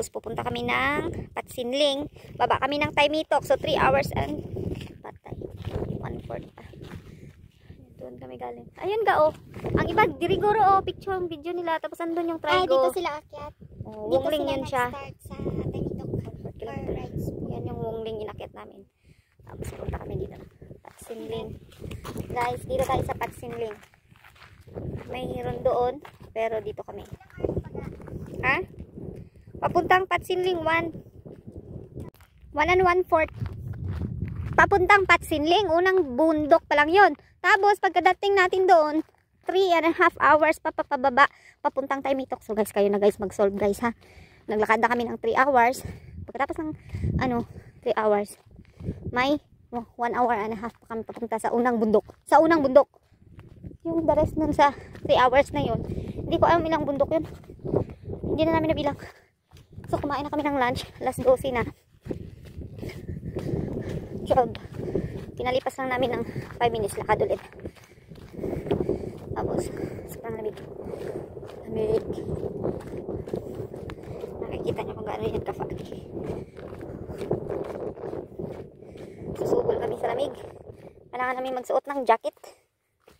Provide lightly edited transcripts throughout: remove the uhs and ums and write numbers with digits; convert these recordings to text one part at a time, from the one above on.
Tapos pupunta kami ng Patsinling. Baba kami ng Taymitok. So 3 hours and patay. 1/4 pa. Doon kami galing. Ayun ga oh. Ang iba diriguro oh, picture ang video nila tapos andun yung trigo. Dito sila akyat. Oh, Wongling yun siya. Sa Taymitok. Yan yung Wongling inakyat namin. Tapos punta kami dito. Patsinling. Guys, dito tayo sa Patsinling. Mayroon doon, pero dito kami. Ha? Papuntang Patsinling 1 and 1/4. Papuntang Patsinling, unang bundok pa lang yun. Tapos pagkadating natin doon, 3.5 hours papababa papuntang Taymitok. So guys, kayo na guys mag-solve guys ha. Naglakad na kami ng 3 hours. Pagkatapos ng 3 hours, may 1 hour and a half pa kami papunta sa unang bundok. Sa unang bundok. Yung the rest nun sa 3 hours na yun, hindi ko alam ilang bundok yun. Hindi na namin nabilang. So kumain na kami ng lunch. Alas 12 na. Job. Pinalipas lang namin ng 5 minutes lakad ulit. Tapos sobrang lamig. Lamig. Nakikita niyo kung gaano yan ka-foggy. Susubol kami sa lamig. Kailangan namin magsuot ng jacket.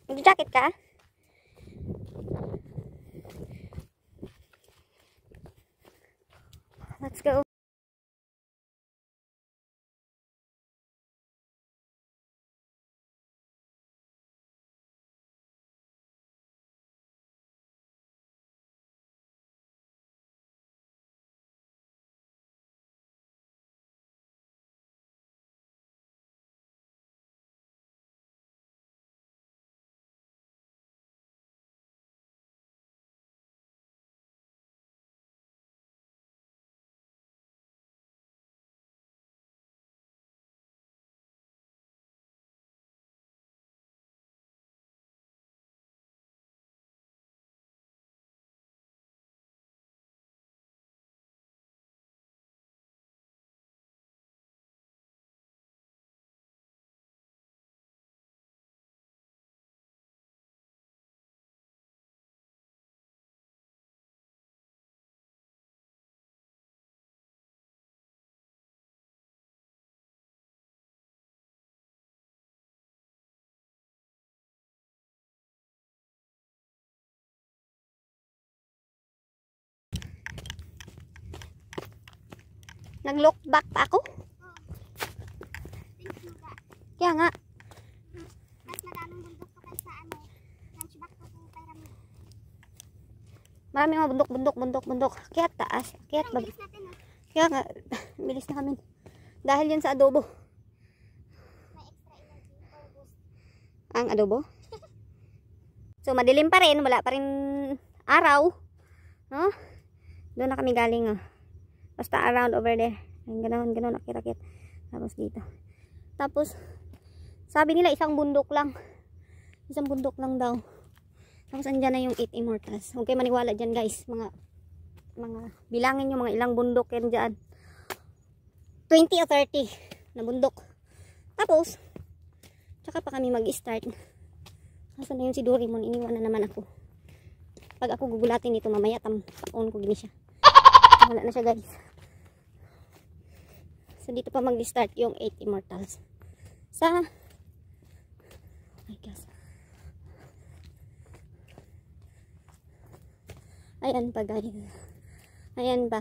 Nag-jacket ka? Let's go. Nag-look back pa ako? Kaya nga. Mas maraming bundok pa kayo sa lunch back po kung pyramid. Maraming mga bundok. Kaya taas. Kaya bag. Kaya nga. Bilis na kami. Dahil yun sa adobo. May extra energy or boost. Ang adobo? So madilim pa rin. Wala pa rin araw. No? Doon na kami galing. Basta around over there. Ganon, akit-akit. Tapos dito. Tapos, sabi nila isang bundok lang. Isang bundok lang daw. Tapos andyan na yung 8 immortals. Huwag kayo maniwala dyan guys. Mga bilangin nyo mga ilang bundok yan dyan. 20 o 30 na bundok. Tapos, tsaka pa kami mag-start. Asan na yun si Doraemon? Iniwan na naman ako. Pag ako gugulatin dito mamaya, taon ko gini siya. Wala na siya guys. So dito pa mag-start yung 8 immortals. Sa my gosh. Ayan pa guys. Ayan pa.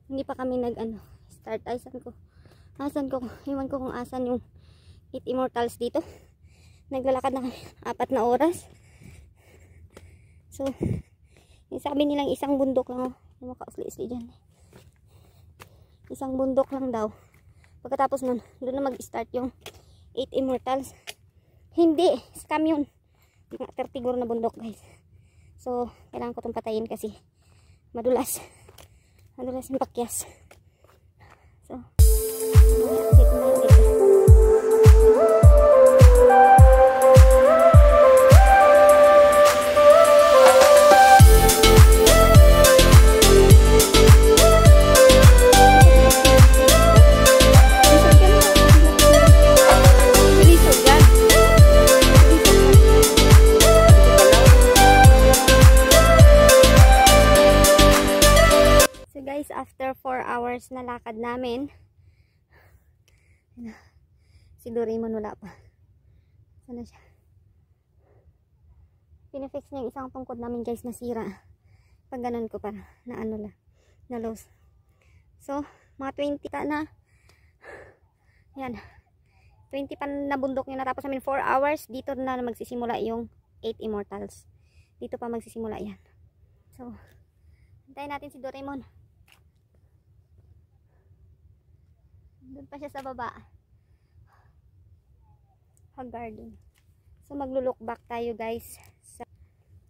Hindi pa kami start. Asan ko? Iwan ko kung asan yung 8 immortals dito. Naglalakad na 4 na oras. So yung sabi nilang isang bundok lang. Yung makausli-usli dyan. Isang bundok lang daw. Pagkatapos nun, doon na mag-start yung 8 immortals. Hindi, scam yun. Mga 30 guro na bundok guys. So, kailangan ko itong patayin kasi madulas. Madulas yung pakyas. So, hit na yun dito. guys, after 4 hours na lakad namin, si Doraemon wala pa. Sana siya? Pinafix niya yung isang tungkod namin guys, nasira. Pag ganun ko para na ano lang, na loss. So, mga 20 ka na. Yan. 20 pa na bundok yung natapos namin 4 hours. Dito na magsisimula yung 8 immortals. Dito pa magsisimula yan. So, hintayin natin si Doraemon. Doon pa siya sa baba. Hog garden. So, maglo-look back tayo guys.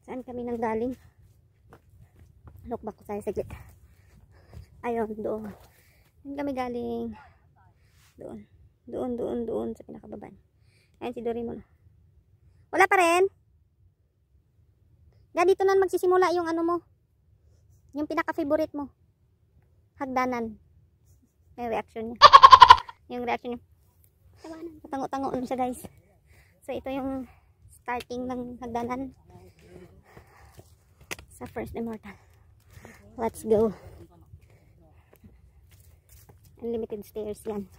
Saan kami nanggaling? Look back ko tayo saglit. Ayun, doon. Doon kami galing. Doon sa pinakababan. Ayan si Doraemon. Wala pa rin. Ganito na magsisimula yung ano mo. Yung pinaka-favorite mo. Hagdanan. Yung reaction niya. Yung reaction niya. Tango-tango ano siya guys. So ito yung starting ng hagdanan. Sa first immortal. Let's go. Unlimited stairs yan.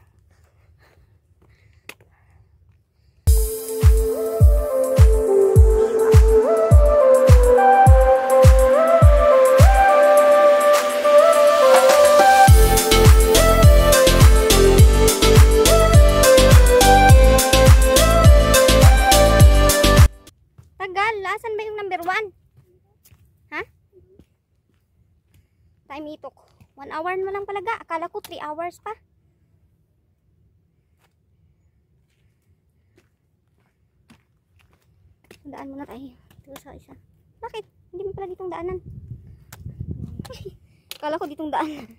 Tagal, asan ba yung number 1? Ha? Time itok. 1 hour na lang palaga. Akala ko 3 hours pa. Daan muna tayo. Ito sa isa. Bakit? Hindi mo pala ditong daanan. Akala ko ditong daanan.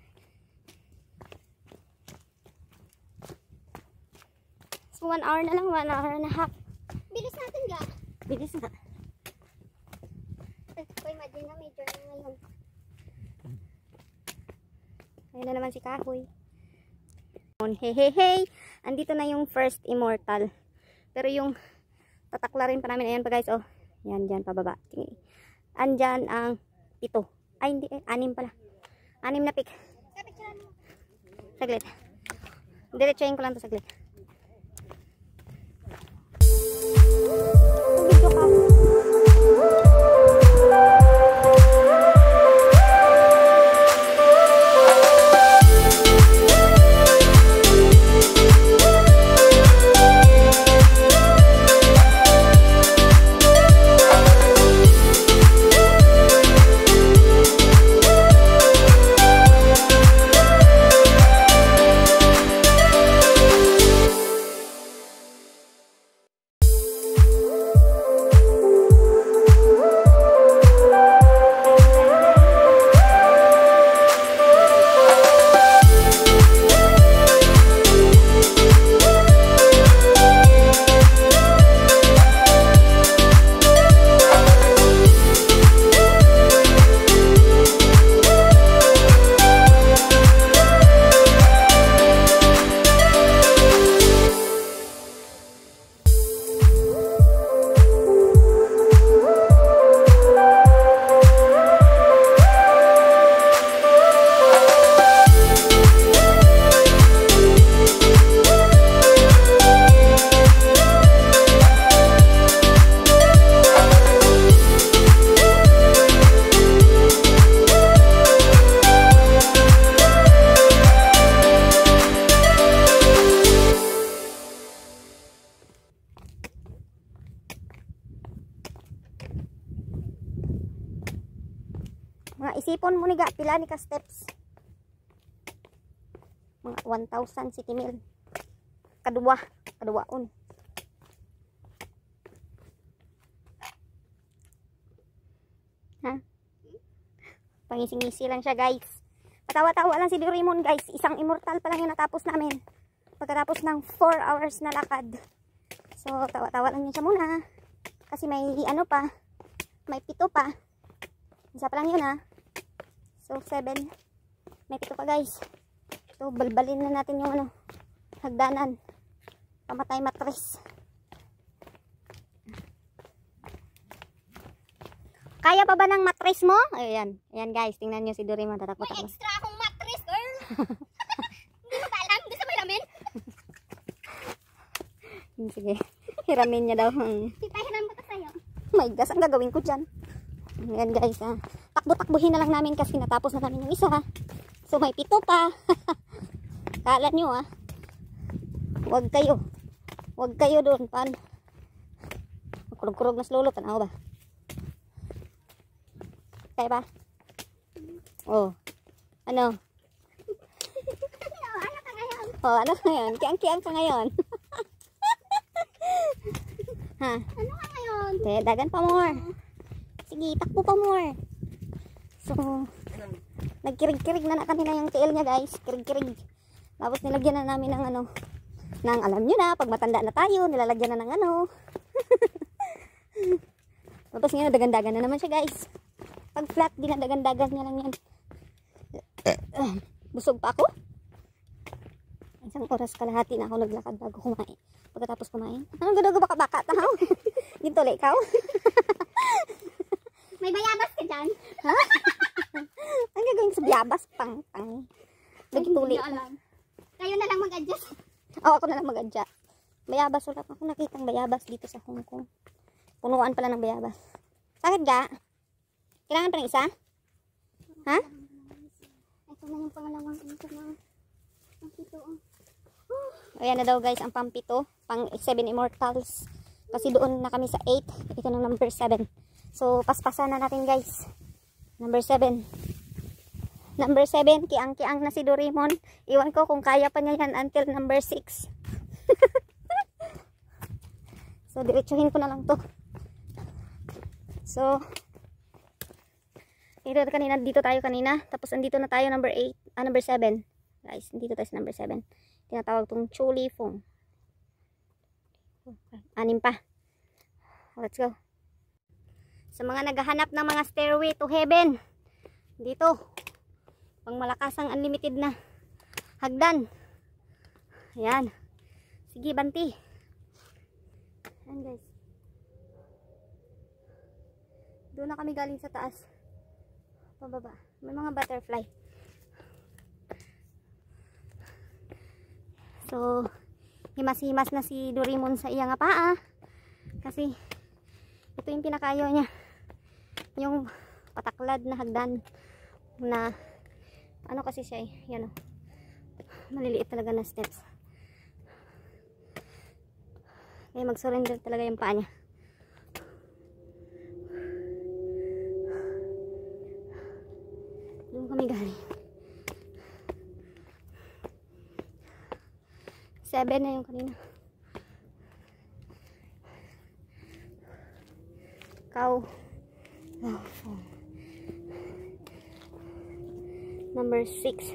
So 1 hour na lang. 1 hour and a half. Bilis natin ga. Bilis na. Ko imagine na may journey ngayon. Ayun na naman si Kahoy. Hey. Andito na yung first immortal. Pero yung tataklarin pa namin. Ayan pa guys. Oh. Yan dyan pababa. Andyan ang 7. Ay hindi. 6 pala. 6 na pick. Saglit. Diretsahin ko lang to saglit. Video ka. Mga isipon mo ni ga, pila ni ka steps. Mga 1,000 city mil. Kaduwaon. Ha? Pangising-ngisi lang siya guys. Patawa-tawa lang si Doraemon guys. Isang immortal pa lang yung natapos namin. Pagkatapos ng 4 hours na lakad. So, tawa-tawa lang niya siya muna. Kasi may ano pa. May 7 pa. Isa pa lang yun ha. So 7. May 7 pa guys. So balbalin na natin yung ano, hagdanan. Pamatay matris. Kaya pa ba ng mattress mo? Ayan. Ayan guys, tingnan nyo si Doraemon. May Tatakbo-takbo. extra akong mattress, girl. Hindi mo ba alam? Gusto mo hiramin? Sige. Hiramin niya daw. Ipahiram ko to sa'yo. My gosh, ang gagawin ko dyan. Ayan guys, takbo-takbuhin na lang namin kasi natapos na namin yung isa. So may 7 pa. Kala nyo Huwag kayo doon. Pan. Kurog-kurog na slolo. Tanaw ba? Kaya ba? Oh. Ano? Ano ka ngayon? Oh, ano ngayon? Kiang-kiang ka ngayon. Ha? Ano ka ngayon? Dagan pa more. Sige, takbo pa more. So, nagkirig-kirig na kanina yung tail niya guys. Kirig-kirig. Tapos nilagyan na namin ng ng alam nyo na, pag matanda na tayo, nilalagyan na ng Tapos ngayon, dagan-dagan na naman siya guys. Pag flat, dinadagan-dagan niya lang yan. Busog pa ako. Isang oras kalahati na ako naglakad bago kumain. Pagkatapos kumain. Anong gano'n baka-baka tahaw? Gintuli ikaw? May bayabas ka dyan? Ha? Ang gagawin sa biyabas? Pang. Nagtuli. Hindi ko alam. Kayo na lang mag-adjust. Oo, ako na lang mag-adjust. Bayabas. Wala pa akong nakitang bayabas dito sa Hong Kong. Punuan pala ng bayabas. Sakit ga? Kailangan pa ng isa? Ha? Ito na yung pangalawang ito na. Ang pito. Ayan na daw guys ang pang 7. Pang 7 immortals. Kasi doon na kami sa 8. Ito na number 7. So, paspasan na natin guys. Number 7. Number 7. Kiang-kiang na si Doraemon. Iwan ko kung kaya pa niya yan until number 6. So, diretsuhin ko na lang to. So, dito tayo kanina. Tapos, andito na tayo number 8. Number 7. Guys, dito tayo sa number 7. Tinatawag tong Chuli Fong. 6 pa. Let's go. Sa mga naghahanap ng mga stairway to heaven, dito, pang malakas ang unlimited na hagdan. Ayan. Sige, banti. Ayan guys. Doon na kami galing sa taas. Pababa. May mga butterfly. So, himas-himas na si Doraemon sa iya nga paa. Kasi, ito yung pinakayo niya. Yung pataklad na hagdan na, ano kasi siya eh. Yan o. Maliliit talaga na steps. Kaya mag-surrender talaga yung paa niya. Doon kami galing. 7 na yung kanina. Cow. Number 6.